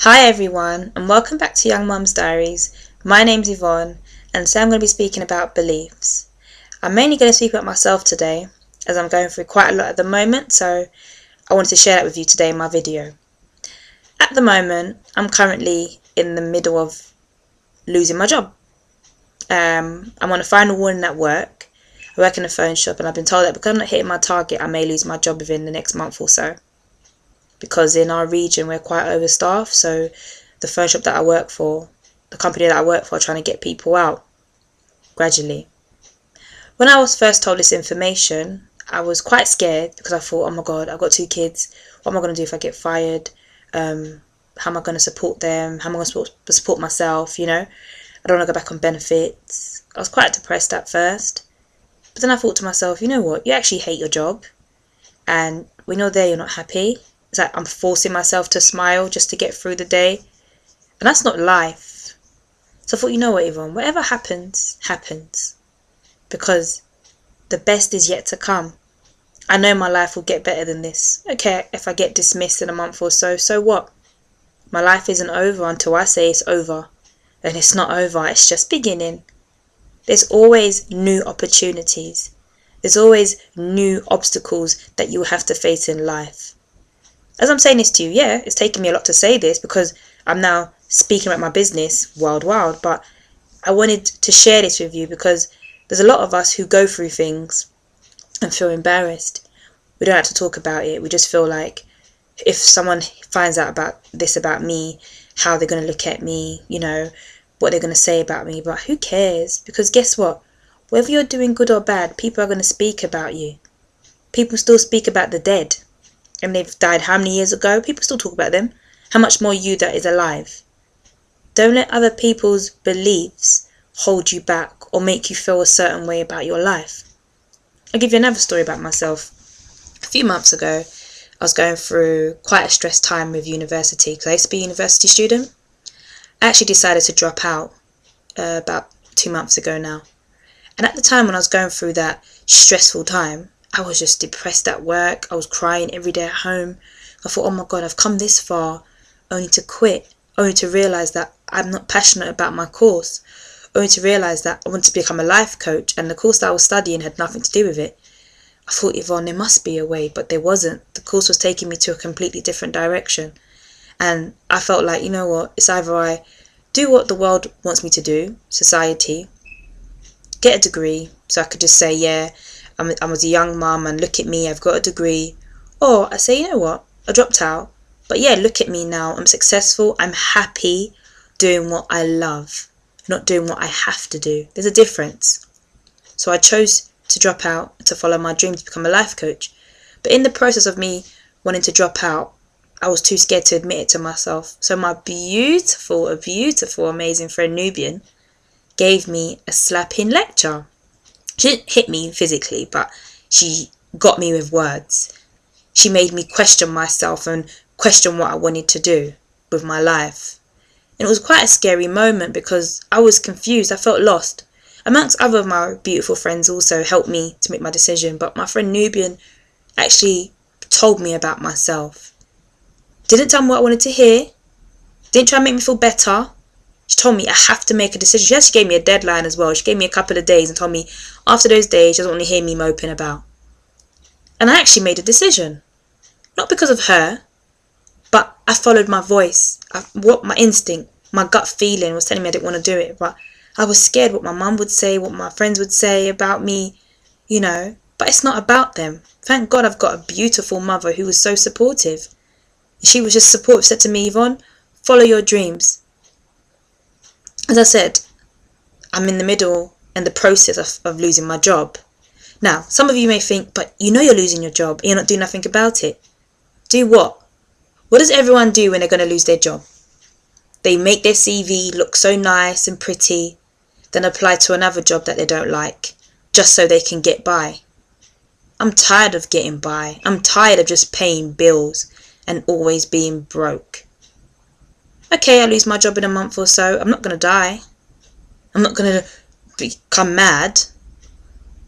Hi everyone, and welcome back to Young Mum's Diaries. My name's Yvonne, and today I'm going to be speaking about beliefs. I'm mainly going to speak about myself today, as I'm going through quite a lot at the moment, so I wanted to share that with you today in my video. At the moment, I'm currently in the middle of losing my job. I'm on a final warning at work. I work in a phone shop, and I've been told that because I'm not hitting my target, I may lose my job within the next month or so. Because in our region we're quite overstaffed, so the phone shop that I work for, the company that I work for, are trying to get people out gradually. When I was first told this information, I was quite scared because I thought, oh my god, I've got 2 kids, what am I going to do if I get fired? How am I going to support them? How am I going to support myself? I don't want to go back on benefits. I was quite depressed at first, but then I thought to myself, you know what, you actually hate your job, and when you're there you're not happy. It's like I'm forcing myself to smile just to get through the day. And that's not life. So I thought, you know what, Yvonne, whatever happens, happens. Because the best is yet to come. I know my life will get better than this. Okay, if I get dismissed in a month or so, so what? My life isn't over until I say it's over. And it's not over, it's just beginning. There's always new opportunities. There's always new obstacles that you have to face in life. As I'm saying this to you, yeah, it's taken me a lot to say this because I'm now speaking about my business, wild, but I wanted to share this with you because there's a lot of us who go through things and feel embarrassed. We don't have to talk about it. We just feel like if someone finds out about this about me, how they're going to look at me, what they're going to say about me. But who cares? Because guess what? Whether you're doing good or bad, people are going to speak about you. People still speak about the dead. And they've died how many years ago? People still talk about them. How much more you that is alive? Don't let other people's beliefs hold you back or make you feel a certain way about your life. I'll give you another story about myself. A few months ago, I was going through quite a stressed time with university because I used to be a university student. I actually decided to drop out about 2 months ago now. And at the time when I was going through that stressful time, I was just depressed at work. I was crying every day at home. I thought, oh my god, I've come this far only to quit, only to realise that I'm not passionate about my course, only to realise that I want to become a life coach and the course that I was studying had nothing to do with it. I thought, Yvonne, there must be a way, but there wasn't. The course was taking me to a completely different direction. And I felt like, you know what, it's either I do what the world wants me to do, society, get a degree so I could just say, yeah, I was a young mum and look at me, I've got a degree. Or I say, you know what, I dropped out, but yeah, look at me now, I'm successful, I'm happy doing what I love, not doing what I have to do. There's a difference. So I chose to drop out to follow my dream to become a life coach. But in the process of me wanting to drop out, I was too scared to admit it to myself. So my beautiful, amazing friend Nubian gave me a slapping lecture. She didn't hit me physically, but she got me with words. She made me question myself and question what I wanted to do with my life. And it was quite a scary moment because I was confused. I felt lost. Amongst other of my beautiful friends also helped me to make my decision. But my friend Nubian actually told me about myself. Didn't tell me what I wanted to hear. Didn't try to make me feel better. She told me I have to make a decision. She actually gave me a deadline as well. She gave me a couple of days and told me after those days she doesn't want to hear me moping about. And I actually made a decision. Not because of her, but I followed my voice. What my instinct, my gut feeling was telling me I didn't want to do it. But I was scared what my mum would say, what my friends would say about me, But it's not about them. Thank God I've got a beautiful mother who was so supportive. She was just supportive, said to me, Yvonne, follow your dreams. As I said, I'm in the middle and the process of losing my job. Now, some of you may think, but you're losing your job. You're not doing nothing about it. Do what? What does everyone do when they're going to lose their job? They make their CV look so nice and pretty, then apply to another job that they don't like, just so they can get by. I'm tired of getting by. I'm tired of just paying bills and always being broke. Okay, I lose my job in a month or so. I'm not going to die. I'm not going to become mad.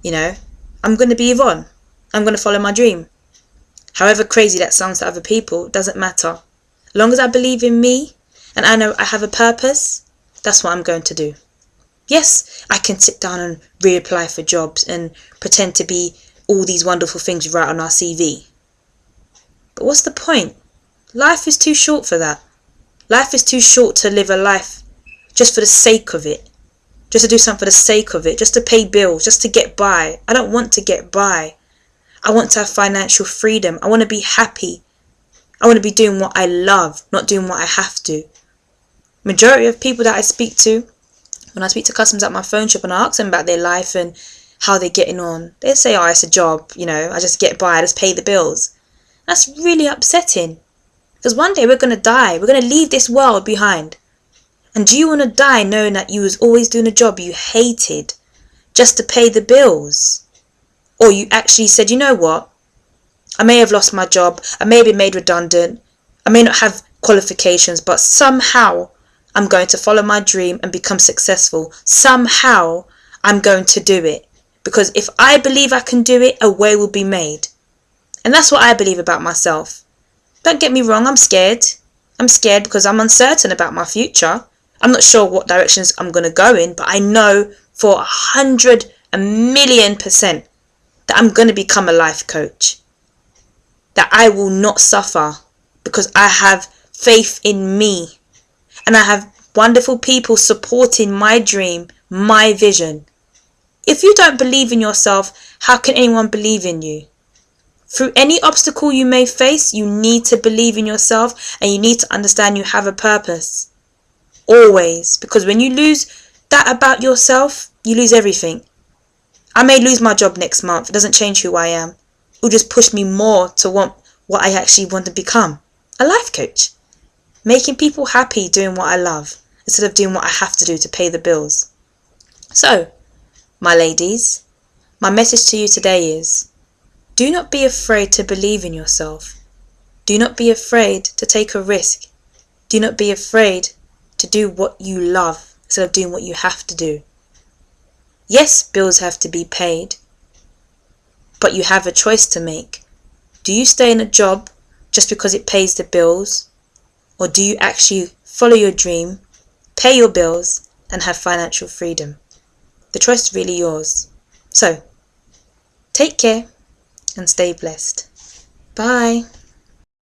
I'm going to be Yvonne. I'm going to follow my dream. However crazy that sounds to other people, it doesn't matter. As long as I believe in me, and I know I have a purpose, that's what I'm going to do. Yes, I can sit down and reapply for jobs and pretend to be all these wonderful things you write on our CV. But what's the point? Life is too short for that. Life is too short to live a life just for the sake of it. Just to do something for the sake of it. Just to pay bills. Just to get by. I don't want to get by. I want to have financial freedom. I want to be happy. I want to be doing what I love, not doing what I have to. Majority of people that I speak to, when I speak to customers at my phone shop and I ask them about their life and how they're getting on, they say, oh, it's a job, I just get by, I just pay the bills. That's really upsetting. Because one day we're going to die. We're going to leave this world behind. And do you want to die knowing that you was always doing a job you hated just to pay the bills? Or you actually said, you know what? I may have lost my job. I may have been made redundant. I may not have qualifications, but somehow I'm going to follow my dream and become successful. Somehow I'm going to do it. Because if I believe I can do it, a way will be made. And that's what I believe about myself. Don't get me wrong, I'm scared. I'm scared because I'm uncertain about my future. I'm not sure what directions I'm going to go in, but I know for 100,000,000% that I'm going to become a life coach. That I will not suffer because I have faith in me. And I have wonderful people supporting my dream, my vision. If you don't believe in yourself, how can anyone believe in you? Through any obstacle you may face, you need to believe in yourself and you need to understand you have a purpose. Always. Because when you lose that about yourself, you lose everything. I may lose my job next month. It doesn't change who I am. It will just push me more to want what I actually want to become. A life coach. Making people happy doing what I love instead of doing what I have to do to pay the bills. So, my ladies, my message to you today is, do not be afraid to believe in yourself. Do not be afraid to take a risk. Do not be afraid to do what you love instead of doing what you have to do. Yes, bills have to be paid, but you have a choice to make. Do you stay in a job just because it pays the bills? Or do you actually follow your dream, pay your bills, and have financial freedom? The choice is really yours. So, take care and stay blessed. Bye.